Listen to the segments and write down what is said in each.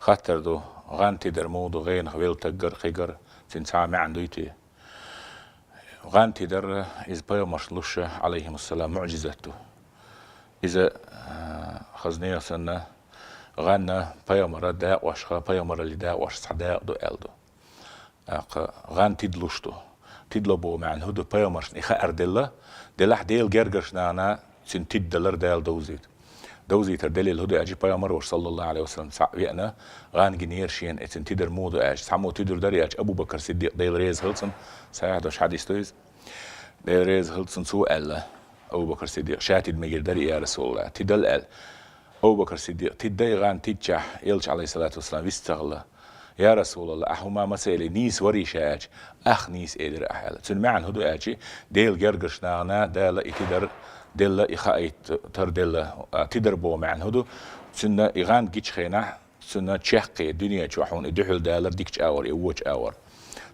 خاطر دو غانتي در مودو غين خويل تجر خيجر تنسى ما عندويتي غانتي در إز بيامرش عليهم السلام معجزته إذا خزنية سنة غانا بيامر داء واشخا بيامر اللي داء واش صداء دو ألدو غان تدلوشتو تدلبو مع هدو بيامر إخا أردلا دلح ديل جرجرش نانا سن تدلر دال دوزيت دليل هدو أجي بيامر صلى الله عليه وسلم سعينا غان جنير شين إتن تدر مودو أج سامو تدر دري أج أبو بكر صديق ديل ريز هلسن ساعدوش حديث تويز ديل ريز هلسن سو ألا أبو بكر صديق شاتد مجر دري يا رسول الله تدل أل أبو بكر صديق تدي غان تجح يلش عليه الصلاة والسلام يستغله يا رسول الله أحوما مسألة نيس وريشة أج أخ نيس إدر أحيالا تن معن هدو أجي ديل جرجش نانا دال إتدر دل إخاء تر دل تدر بو معن هدو سنة إغان جيش خينا سنة تشحقي الدنيا تشوحون إدحول دالر ديكش أور إووش أور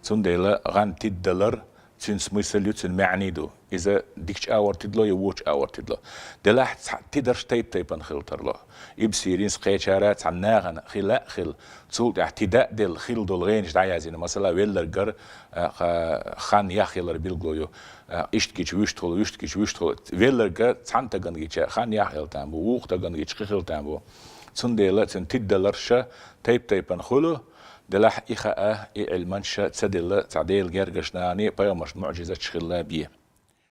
سن دل غان تدلر سن سميسليو سن معني دو إذا ديكش أور تدلو يووش أور تدلو دلح تدرش تيبان خلتر له يبسيرين سقيشارات عن ناغن خلا خل تسول اعتداء دل خل دول غينش دعيازين مثلا ويلر جر خان ياخيلر بيلغلو اشتكيش ويشتغل ويلر جر تانتغن جيش خان ياخيل تامبو ووختغن جيش خيل تامبو سن دل سن تدلرش تيبان خلو دلح إخاء علمانش تسدل تعديل جرجشناني بيامرش معجزة شخلا بيه